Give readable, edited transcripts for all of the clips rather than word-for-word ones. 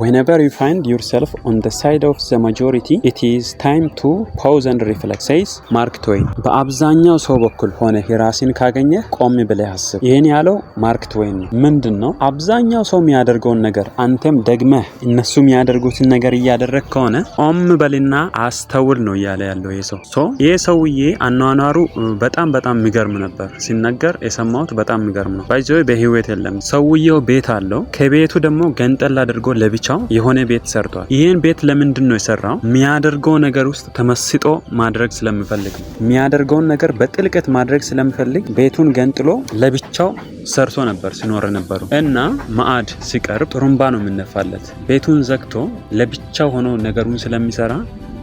Whenever you find yourself on the side of the majority, it is time to pause and reflect, says Mark Twain. በአብዛኛው ሰው በኩል ሆነ የራስን ካገኘ ቆም ብለህ አስብ። ይሄን ያለው ማርክ ትዌይን ነው። ምንድነው? አብዛኛው ሰው የሚያደርገውን ነገር አንተም ደግመህ እነሱ የሚያደርጉትን ነገር እያደረግ ከሆነ ቆም በልና አስተውል ነው እያለ ያለው ይሄ ሰው። ይሄ ሰውዬ አኗኗሩ በጣም የሚገርም ነበር። ሲነገር የሰማሁት በጣም የሚገርም ነው። ባይዘው በህይወት የለም። ሰውዬው ቤት አለው። ከቤቱ ደግሞ ገንጠል አድርጎ ለብቻ የሆነ ቤት ሰርቷል። ይሄን ቤት ለምንድን ነው የሰራው? የሚያደርገው ነገር ውስጥ ተመስጦ ማድረግ ስለሚፈልግ ነው። የሚያደርገውን ነገር በጥልቀት ማድረግ ስለሚፈልግ ቤቱን ገንጥሎ ለብቻው ሰርቶ ነበር ሲኖር ነበሩ እና ማዕድ ሲቀርብ ጥሩምባ ነው የምነፋለት። ቤቱን ዘግቶ ለብቻው ሆኖ ነገሩን ስለሚሰራ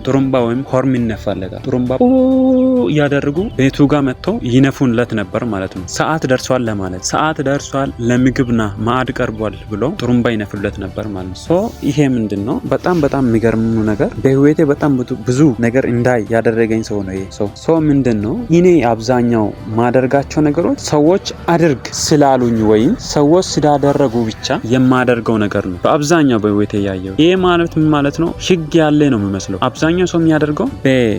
ጥሩምባ ወይም ሆርን ይነፋለታል። ጥሩምባ ያደርጉ ቤቱ ጋር መጥተው ይነፉንለት ነበር ማለት ነው። ሰዓት ደርሷል ለማለት ሰዓት ደርሷል ለምግብና ማዕድ ቀርቧል ብሎ ጥሩምባ ይነፍለት ነበር ማለት ነው። ሶ ይሄ ምንድነው? በጣም የሚገርም ነገር በህይወቴ በጣም ብዙ ነገር እንዳይ ያደረገኝ ሰው ነው ይሄ ሰው። ሶ ምንድነው? እኔ አብዛኛው ማደርጋቸው ነገሮች ሰዎች አድርግ ስላሉኝ ወይም ሰዎች ስላደረጉ ብቻ የማደርገው ነገር ነው በአብዛኛው በህይወቴ ያየው። ይሄ ማለት ምን ማለት ነው? ህግ ያለ ነው የሚመስለው አብዛኛው ሰው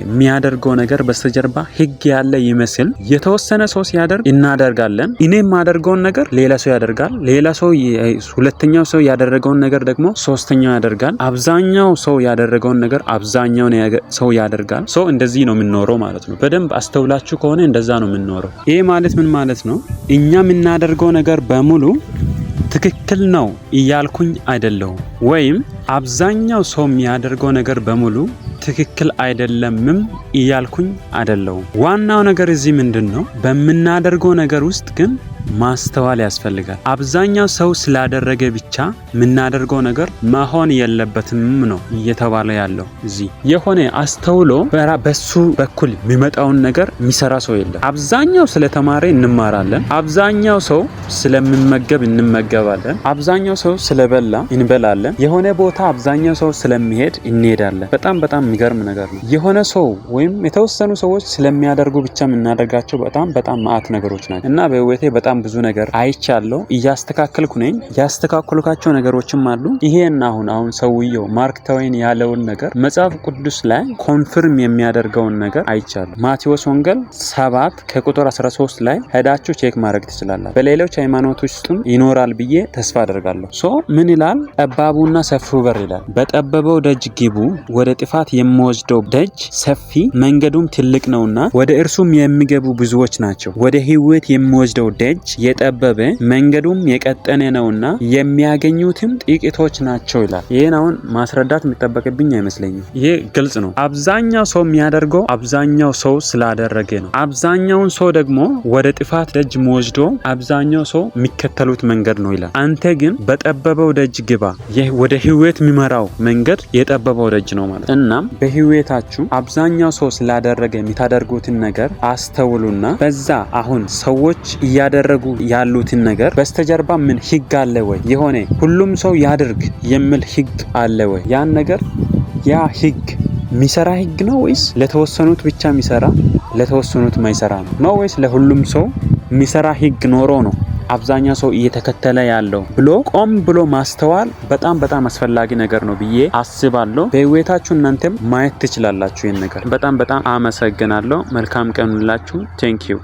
የሚያደርገው ነገር በስተጀርባ ህግ ያለ ይመስል የተወሰነ ሰው ሲያደርግ እናደርጋለን። እኔ የማደርገውን ነገር ሌላ ሰው ያደርጋል። ሌላ ሰው ሁለተኛው ሰው ያደረገውን ነገር ደግሞ ሶስተኛው ያደርጋል። አብዛኛው ሰው ያደረገውን ነገር አብዛኛው ሰው ያደርጋል። ሰው እንደዚህ ነው የምንኖረው ማለት ነው። በደንብ አስተውላችሁ ከሆነ እንደዛ ነው የምንኖረው። ይሄ ማለት ምን ማለት ነው? እኛ የምናደርገው ነገር በሙሉ ትክክል ነው እያልኩኝ አይደለሁም። ወይም አብዛኛው ሰው የሚያደርገው ነገር በሙሉ ትክክል አይደለምም እያልኩኝ አይደለሁም። ዋናው ነገር እዚህ ምንድነው? በመናደርገው ነገር ውስጥ ግን ማስተዋል ያስፈልጋል። አብዛኛው ሰው ስላደረገ ብቻ የምናደርገው ነገር መሆን የለበትም ነው እየተባለ ያለው። እዚህ የሆነ አስተውሎ በሱ በኩል የሚመጣውን ነገር የሚሰራ ሰው የለም። አብዛኛው ስለተማረ እንማራለን። አብዛኛው ሰው ስለሚመገብ እንመገባለን። አብዛኛው ሰው ስለበላ እንበላለን። የሆነ ቦታ አብዛኛው ሰው ስለሚሄድ እንሄዳለን። በጣም የሚገርም ነገር ነው። የሆነ ሰው ወይም የተወሰኑ ሰዎች ስለሚያደርጉ ብቻ የምናደርጋቸው በጣም ማአት ነገሮች ናቸው እና በህይወቴ በጣም ብዙ ነገር አይቻለሁ። እያስተካከልኩ ነኝ። ያስተካከልኳቸው ነገሮችም አሉ። ይሄን አሁን ሰውየው ማርክ ትዌይን ያለውን ነገር መጽሐፍ ቅዱስ ላይ ኮንፈርም የሚያደርገውን ነገር አይቻለሁ። ማቴዎስ ወንጌል 7 ከቁጥር 13 ላይ ሄዳችሁ ቼክ ማድረግ ትችላላችሁ። በሌሎች ሃይማኖቶች ውስጥም ይኖራል ብዬ ተስፋ አደርጋለሁ። ሶ ምን ይላል? ጠባቡና ሰፊው በር ይላል። በጠበበው ደጅ ግቡ፣ ወደ ጥፋት የሚወስደው ደጅ ሰፊ መንገዱም ትልቅ ነውና ወደ እርሱም የሚገቡ ብዙዎች ናቸው። ወደ ህይወት የሚወስደው ደጅ የጠበበ መንገዱም የቀጠነ ነውና የሚያገኙትም ጥቂቶች ናቸው ይላል። ይሄን አሁን ማስረዳት የሚጠበቅብኝ አይመስለኝም። ይሄ ግልጽ ነው። አብዛኛው ሰው የሚያደርገው አብዛኛው ሰው ስላደረገ ነው። አብዛኛውን ሰው ደግሞ ወደ ጥፋት ደጅ ወስዶ አብዛኛው ሰው የሚከተሉት መንገድ ነው ይላል። አንተ ግን በጠበበው ደጅ ግባ። ወደ ህይወት የሚመራው መንገድ የጠበበው ደጅ ነው ማለት። እናም በህይወታችሁ አብዛኛው ሰው ስላደረገ የምታደርጉትን ነገር አስተውሉና በዛ አሁን ሰዎች እያደረጉ ያሉትን ነገር በስተጀርባ ምን ህግ አለ ወይ? የሆነ ሁሉም ሰው ያድርግ የሚል ህግ አለ ወይ? ያን ነገር ያ ህግ የሚሰራ ህግ ነው ወይስ ለተወሰኑት ብቻ የሚሰራ ለተወሰኑት ማይሰራ ነው? ወይስ ለሁሉም ሰው የሚሰራ ህግ ኖሮ ነው አብዛኛው ሰው እየተከተለ ያለው ብሎ ቆም ብሎ ማስተዋል በጣም አስፈላጊ ነገር ነው ብዬ አስባለሁ። በህይወታችሁ እናንተም ማየት ትችላላችሁ ይሄን ነገር። በጣም አመሰግናለሁ። መልካም ቀን ሁላችሁ። ቴንክ ዩ